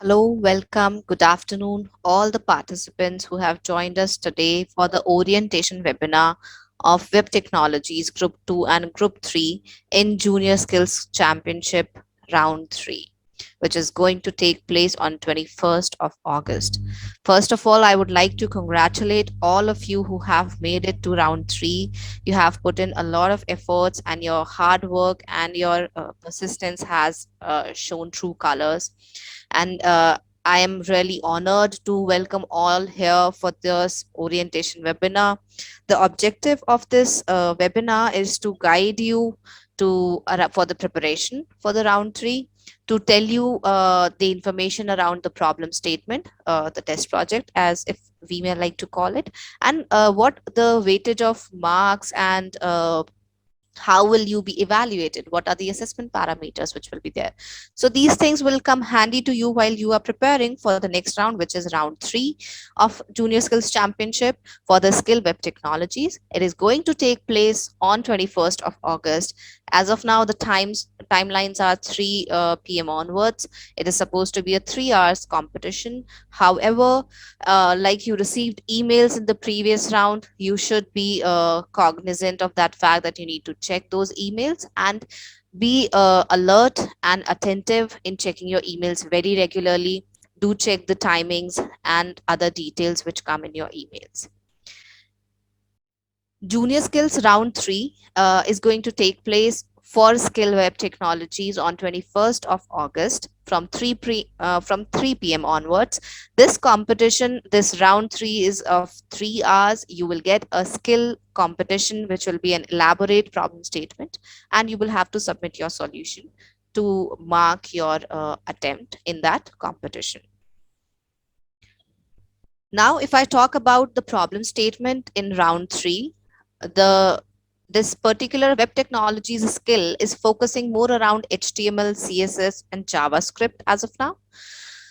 Hello, welcome, good afternoon, all the participants who have joined us today for the orientation webinar of Web Technologies Group 2 and Group 3 in Junior Skills Championship Round 3, which is going to take place on 21st of August. First of all, I would like to congratulate all of you who have made it to Round 3. You have put in a lot of efforts, and your hard work and your persistence has shown true colors. And I am really honored to welcome all here for this orientation webinar. The objective of this webinar is to guide you for the preparation for the round 3, to tell you the information around the problem statement, the test project, as if we may like to call it, and what the weightage of marks and how will you be evaluated, what are the assessment parameters which will be there. So these things will come handy to you while you are preparing for the next round, which is round 3 of Junior Skills Championship for the skill web technologies. It is going to take place on 21st of August. As of now, the timelines are 3 p.m. onwards. It is supposed to be a 3 hours competition. However, like you received emails in the previous round, you should be cognizant of that fact that you need to check those emails and be alert and attentive in checking your emails very regularly. Do check the timings and other details which come in your emails. Junior Skills Round 3 is going to take place for Skill Web Technologies on 21st of August from 3 p.m. onwards. This competition, this round 3 is of 3 hours. You will get a skill competition, which will be an elaborate problem statement, and you will have to submit your solution to mark your attempt in that competition. Now, if I talk about the problem statement in round 3, this particular web technologies skill is focusing more around HTML, CSS, and JavaScript as of now.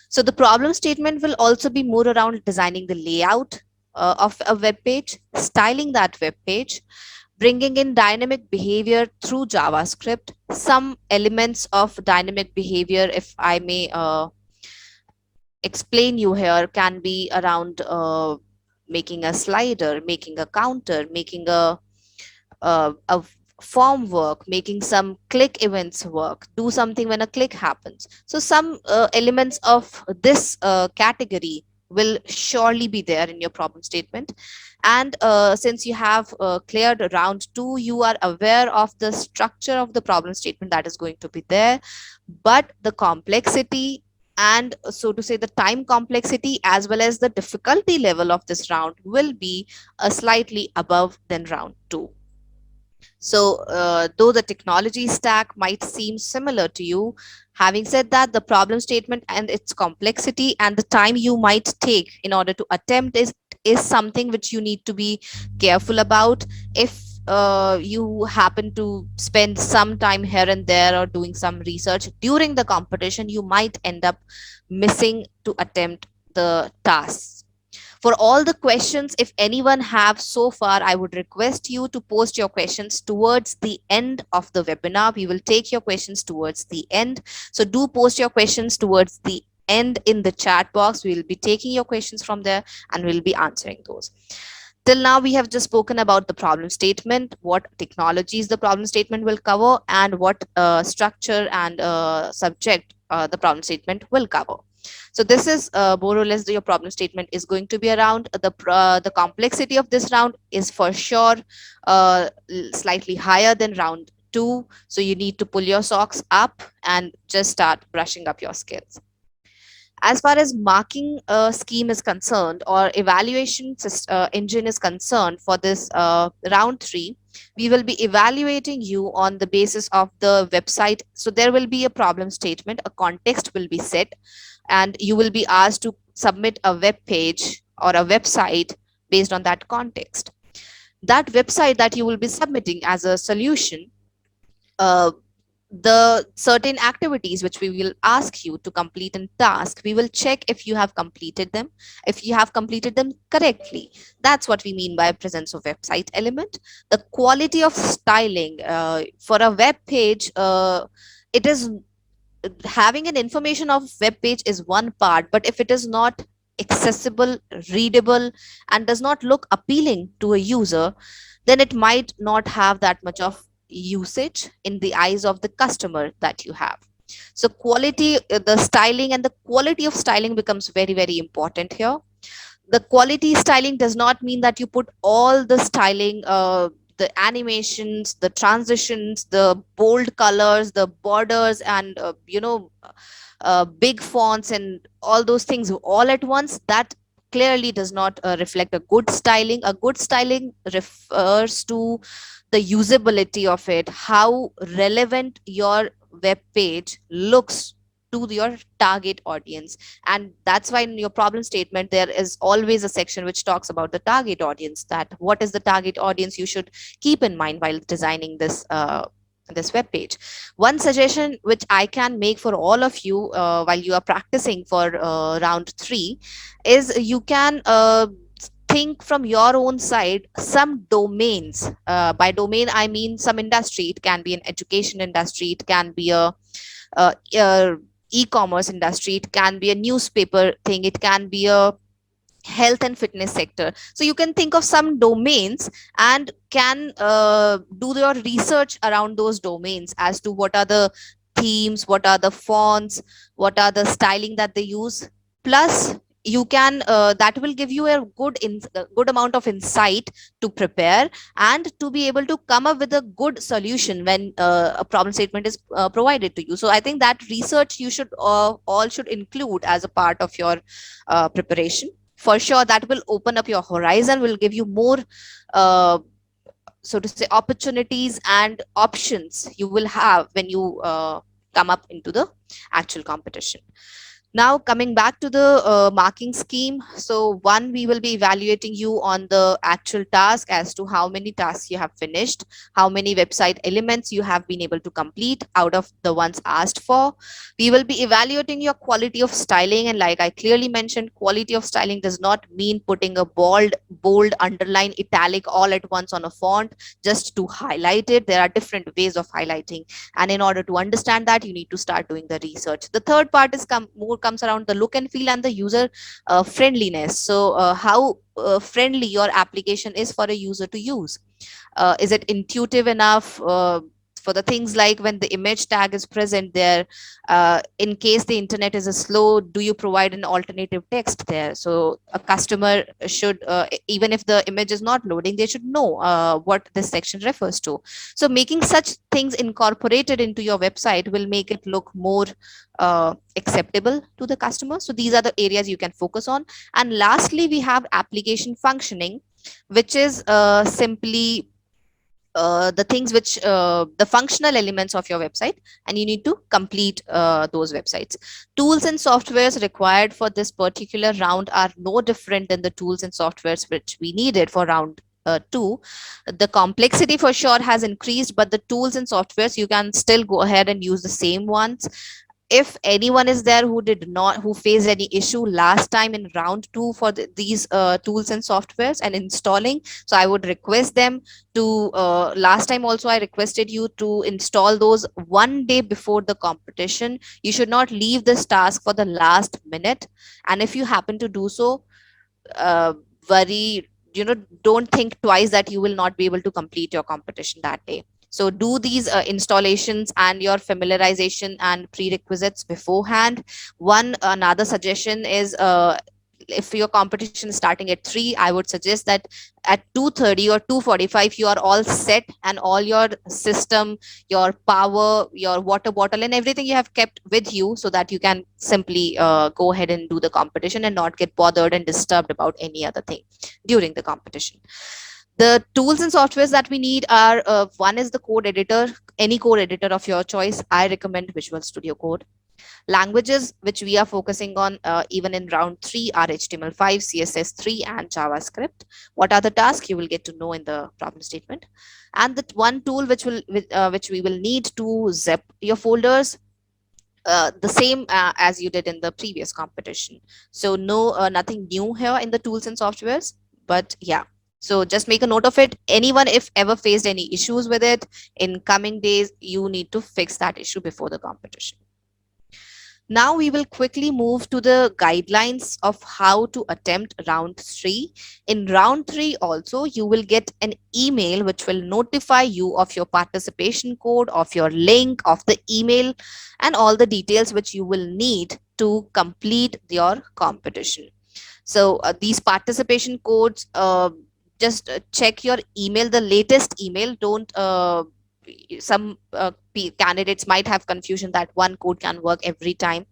So the problem statement will also be more around designing the layout of a web page, styling that web page, bringing in dynamic behavior through JavaScript, some elements of dynamic behavior, if I may explain you here, can be around making a slider, making a counter, making a form work, making some click events work, do something when a click happens. So some elements of this category will surely be there in your problem statement. And since you have cleared round 2, you are aware of the structure of the problem statement that is going to be there, but the complexity, and so to say the time complexity, as well as the difficulty level of this round will be slightly above than round 2. So, though the technology stack might seem similar to you, having said that, the problem statement and its complexity and the time you might take in order to attempt is something which you need to be careful about. If you happen to spend some time here and there or doing some research during the competition, you might end up missing to attempt the tasks. For all the questions, if anyone have so far, I would request you to post your questions towards the end of the webinar. We will take your questions towards the end. So do post your questions towards the end in the chat box. We will be taking your questions from there and we'll be answering those. Till now, we have just spoken about the problem statement, what technologies the problem statement will cover, and what structure and subject the problem statement will cover. So this is more or less your problem statement is going to be around. The complexity of this round is for sure slightly higher than round 2. So you need to pull your socks up and just start brushing up your skills. As far as marking scheme is concerned, or evaluation engine is concerned for this round 3, we will be evaluating you on the basis of the website. So there will be a problem statement, a context will be set, and you will be asked to submit a web page or a website based on that context. That website that you will be submitting as a solution, the certain activities which we will ask you to complete in task, we will check if you have completed them, if you have completed them correctly. That's what we mean by presence of website element. The quality of styling for a web page, it is having an information of web page is one part, but if it is not accessible, readable, and does not look appealing to a user, then it might not have that much of usage in the eyes of the customer that you have. So quality, the styling and the quality of styling becomes very, very important here. The quality styling does not mean that you put all the styling, the animations, the transitions, the bold colors, the borders, and big fonts and all those things all at once. That clearly does not reflect a good styling. A good styling refers to the usability of it, how relevant your web page looks to your target audience. And that's why in your problem statement there is always a section which talks about the target audience, that what is the target audience you should keep in mind while designing this web page. One suggestion which I can make for all of you while you are practicing for round 3 is you can think from your own side some domains. By domain I mean some industry. It can be an education industry, it can be a uh, uh, e-commerce industry, it can be a newspaper thing, it can be a health and fitness sector. So you can think of some domains and can do your research around those domains as to what are the themes, what are the fonts, what are the styling that they use. Plus you can that will give you a good amount of insight to prepare and to be able to come up with a good solution when a problem statement is provided to you. So I think that research you should all should include as a part of your preparation. For sure that will open up your horizon, will give you more uh, so to say opportunities and options you will have when you come up into the actual competition. Now, coming back to the marking scheme. So, one, we will be evaluating you on the actual task as to how many tasks you have finished, how many website elements you have been able to complete out of the ones asked for. We will be evaluating your quality of styling. And like I clearly mentioned, quality of styling does not mean putting a bold, underline, italic all at once on a font just to highlight it. There are different ways of highlighting, and in order to understand that you need to start doing the research. The third part is more comes around the look and feel and the user friendliness. So how friendly your application is for a user to use. Is it intuitive enough for the things like when the image tag is present there, in case the internet is a slow, do you provide an alternative text there? So a customer should even if the image is not loading, they should know what this section refers to. So making such things incorporated into your website will make it look more acceptable to the customer. So these are the areas you can focus on. And lastly, we have application functioning, which is simply the things which the functional elements of your website, and you need to complete those websites. Tools and softwares required for this particular round are no different than the tools and softwares which we needed for round 2. The complexity for sure has increased, but the tools and softwares you can still go ahead and use the same ones. If anyone is there who faced any issue last time in round 2 for these tools and softwares and installing, so I would request them to last time also I requested you to install those one day before the competition. You should not leave this task for the last minute, and if you happen to do so, uh, worry, don't think twice that you will not be able to complete your competition that day. So do these installations and your familiarization and prerequisites beforehand. One another suggestion is if your competition is starting at 3, I would suggest that at 2:30 or 2:45 you are all set, and all your system, your power, your water bottle and everything you have kept with you, so that you can simply go ahead and do the competition and not get bothered and disturbed about any other thing during the competition. The tools and softwares that we need are one is the code editor, any code editor of your choice. I recommend Visual Studio Code. Languages which we are focusing on even in round 3 are HTML5, CSS3 and JavaScript. What are the tasks you will get to know in the problem statement. And the one tool which we will need to zip your folders, the same as you did in the previous competition. So no, nothing new here in the tools and softwares, but yeah. So just make a note of it. Anyone, if ever faced any issues with it in coming days, you need to fix that issue before the competition. Now we will quickly move to the guidelines of how to attempt round 3. In round 3 also, you will get an email which will notify you of your participation code, of your link, of the email, and all the details which you will need to complete your competition. So these participation codes, just check your email, the latest email. Don't some candidates might have confusion that one code can work every time.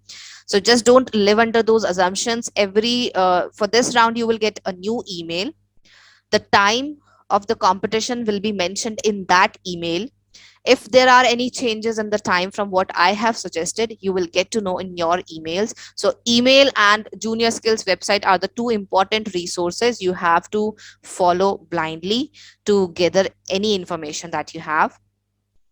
So just don't live under those assumptions. Every for this round you will get a new email. The time of the competition will be mentioned in that email. If there are any changes in the time from what I have suggested, you will get to know in your emails. So email and Junior Skills website are the two important resources you have to follow blindly to gather any information that you have.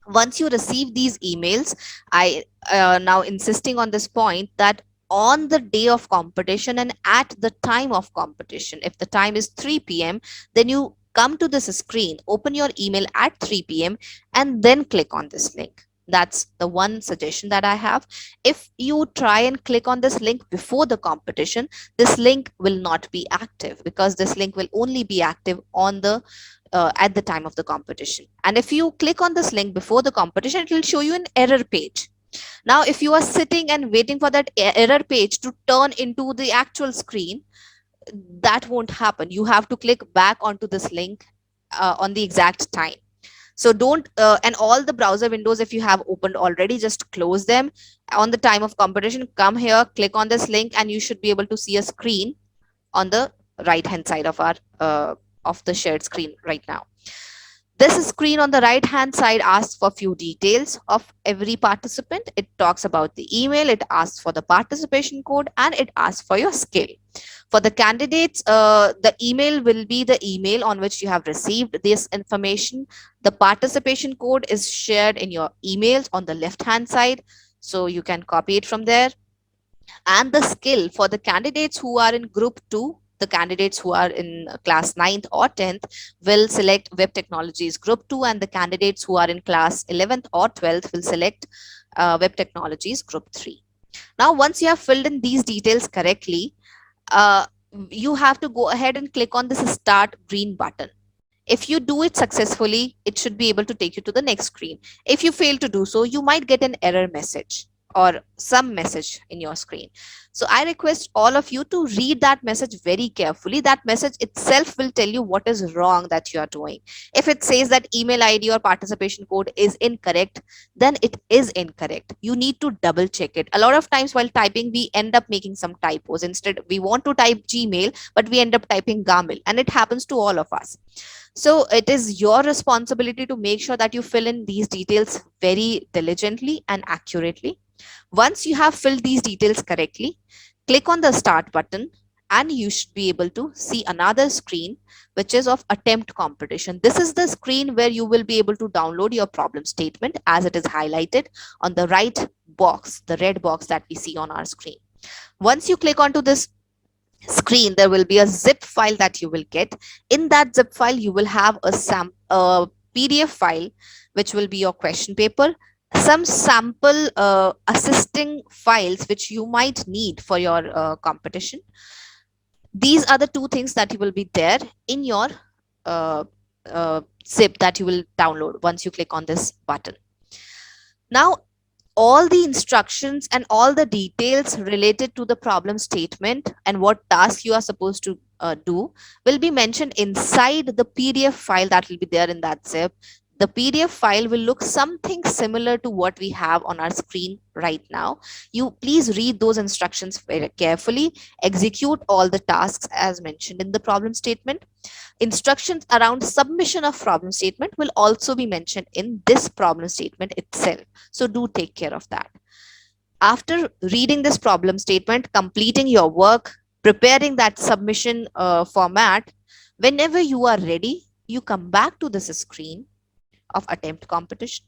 Once you receive these emails, I now insisting on this point that on the day of competition and at the time of competition, if the time is 3 p.m., then you come to this screen, open your email at 3 p.m., and then click on this link. That's the one suggestion that I have. If you try and click on this link before the competition, this link will not be active, because this link will only be active on the at the time of the competition. And if you click on this link before the competition, it will show you an error page. Now, if you are sitting and waiting for that error page to turn into the actual screen, that won't happen. You have to click back onto this link on the exact time. So don't, and all the browser windows, if you have opened already, just close them. On the time of competition, come here, click on this link, and you should be able to see a screen on the right hand side of the shared screen right now. This screen on the right hand side asks for few details of every participant. It talks about the email, it asks for the participation code, and it asks for your skill. For the candidates, the email will be the email on which you have received this information. The participation code is shared in your emails on the left hand side, so you can copy it from there. And the skill for the candidates who are in group 2, the candidates who are in class 9th or 10th will select web technologies group 2, and the candidates who are in class 11th or 12th will select web technologies group 3. Now once you have filled in these details correctly, uh, you have to go ahead and click on this start green button. If you do it successfully, it should be able to take you to the next screen. If you fail to do so, you might get an error message or some message in your screen. So I request all of you to read that message very carefully. That message itself will tell you what is wrong that you are doing. If it says that email ID or participation code is incorrect, then it is incorrect. You need to double check it. A lot of times while typing, we end up making some typos. Instead, we want to type Gmail, but we end up typing Gamil, and it happens to all of us. So it is your responsibility to make sure that you fill in these details very diligently and accurately. Once you have filled these details correctly, click on the start button, and you should be able to see another screen which is of attempt competition. This is the screen where you will be able to download your problem statement as it is highlighted on the right box, the red box that we see on our screen. Once you click onto this screen, there will be a zip file that you will get. In that zip file, you will have a PDF file, which will be your question paper, some sample assisting files which you might need for your competition. These are the two things that will be there in your uh, zip that you will download once you click on this button. Now, all the instructions and all the details related to the problem statement and what task you are supposed to do will be mentioned inside the PDF file that will be there in that zip. The PDF file will look something similar to what we have on our screen right now. You please read those instructions very carefully, execute all the tasks as mentioned in the problem statement. Instructions around submission of problem statement will also be mentioned in this problem statement itself. So do take care of that. After reading this problem statement, completing your work, preparing that submission format, whenever you are ready, you come back to this screen of attempt competition.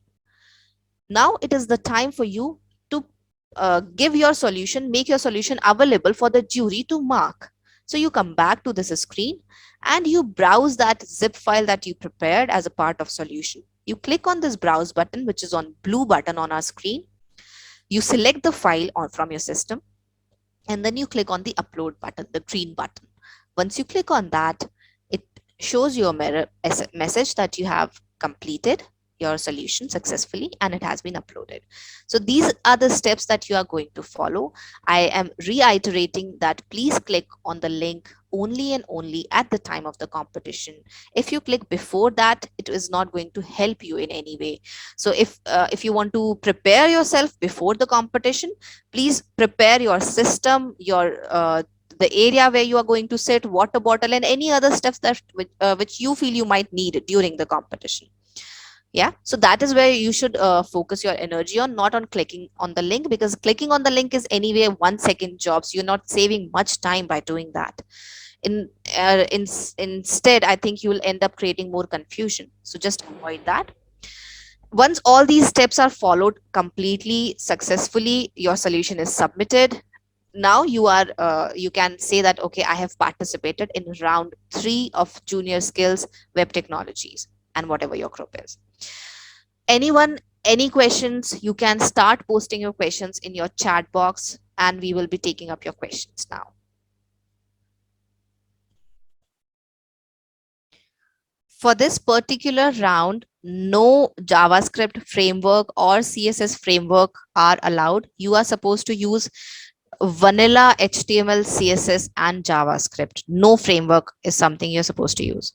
Now it is the time for you to give your solution, make your solution available for the jury to mark. So you come back to this screen and you browse that zip file that you prepared as a part of solution. You click on this browse button, which is on blue button on our screen. You select the file from your system, and then you click on the upload button, the green button. Once you click on that, it shows you a message that you have completed your solution successfully and it has been uploaded. So these are the steps that you are going to follow. I am reiterating that please click on the link only and only at the time of the competition. If you click before that, it is not going to help you in any way. So if you want to prepare yourself before the competition, please prepare your system, your the area where you are going to sit, water bottle, and any other steps that which you feel you might need during the competition. Yeah, so that is where you should focus your energy on, not on clicking on the link, because clicking on the link is anyway 1 second job, so you're not saving much time by doing that. Instead, I think you will end up creating more confusion, so just avoid that. Once all these steps are followed completely successfully, your solution is submitted. Now you can say that, okay, I have participated in round 3 of Junior Skills Web Technologies, and whatever your group is. Anyone, any questions, you can start posting your questions in your chat box, and we will be taking up your questions now. For this particular round, no JavaScript framework or CSS framework are allowed. You are supposed to use vanilla HTML, CSS, and JavaScript. No framework is something you're supposed to use.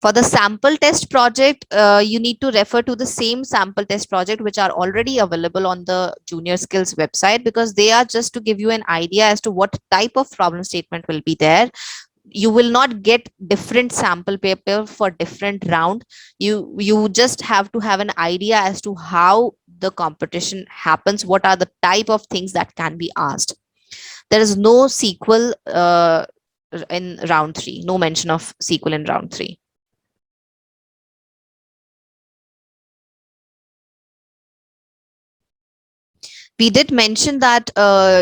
For the sample test project, you need to refer to the same sample test project which are already available on the Junior Skills website, because they are just to give you an idea as to what type of problem statement will be there. You will not get different sample paper for different round. You just have to have an idea as to how the competition happens, what are the type of things that can be asked. There is no sequel in round 3, no mention of sequel in round 3. We did mention that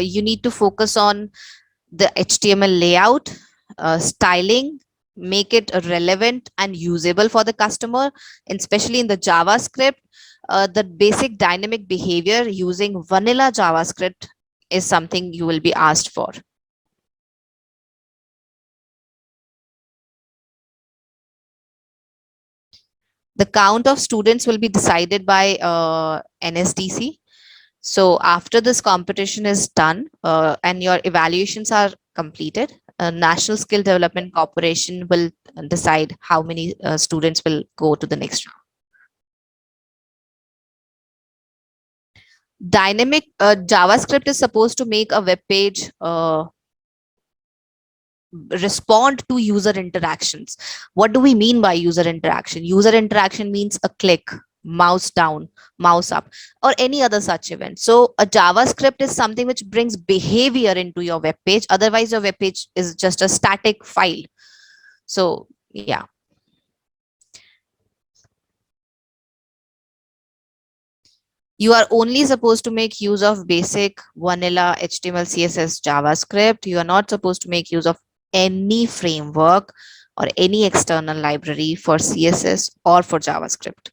you need to focus on the HTML layout, styling, make it relevant and usable for the customer, especially in the JavaScript. The basic dynamic behavior using vanilla JavaScript is something you will be asked for. The count of students will be decided by NSDC. So after this competition is done and your evaluations are completed, National Skill Development Corporation will decide how many students will go to the next round. Dynamic JavaScript is supposed to make a web page respond to user interactions. What do we mean by user interaction? User interaction means a click, mouse down, mouse up, or any other such event. So a JavaScript is something which brings behavior into your web page. Otherwise, your web page is just a static file. So yeah. You are only supposed to make use of basic vanilla HTML, CSS, JavaScript. You are not supposed to make use of any framework or any external library for CSS or for JavaScript.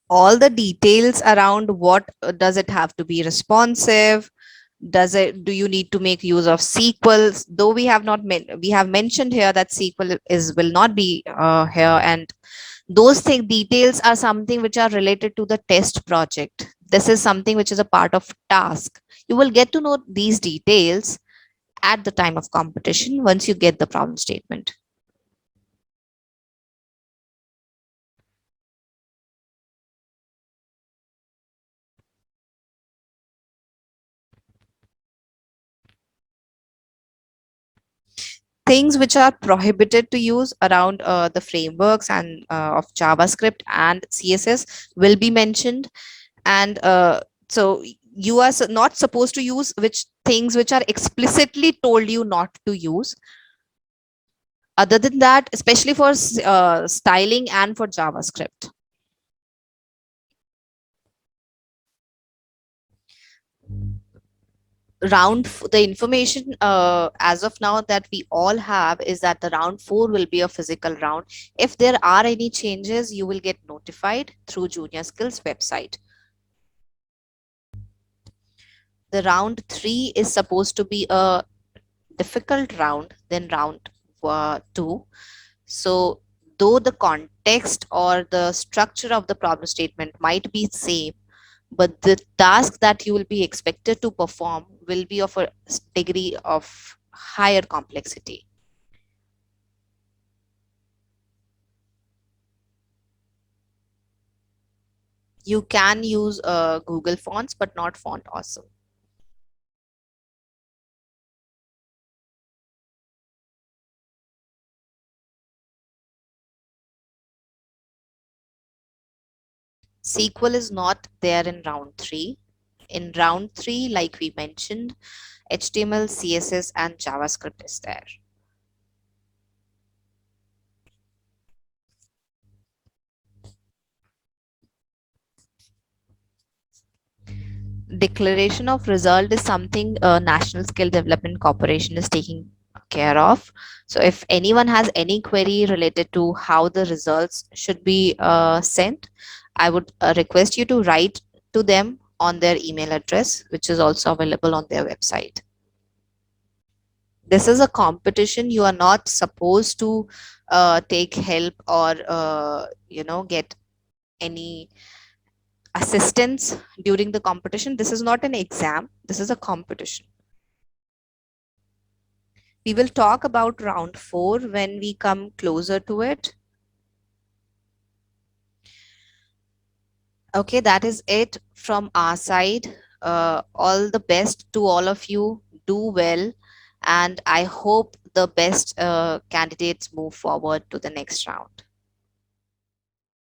All the details around what does it have to be responsive, do you need to make use of SQL, though we have not we have mentioned here that SQL will not be here, and those details are something which are related to the test project. This is something which is a part of task. You will get to know these details at the time of competition once you get the problem statement. Things which are prohibited to use around the frameworks and of JavaScript and CSS will be mentioned, and so you are not supposed to use which things which are explicitly told you not to use. Other than that, especially for styling and for JavaScript, The information as of now that we all have is that the round 4 will be a physical round. If there are any changes, you will get notified through Junior Skills website. The round 3 is supposed to be a difficult round than round 2. So though the context or the structure of the problem statement might be same, but the task that you will be expected to perform will be of a degree of higher complexity. You can use Google Fonts, but not Font Awesome. SQL is not there in round 3. In round 3, like we mentioned, HTML, CSS, and JavaScript is there. Declaration of result is something National Skill Development Corporation is taking care of. So if anyone has any query related to how the results should be sent, I would request you to write to them on their email address, which is also available on their website. This is a competition. You are not supposed to take help or get any assistance during the competition. This is not an exam, this is a competition. We will talk about round 4 when we come closer to it. Okay, that is it from our side. All the best to all of you. Do well, and I hope the best candidates move forward to the next round.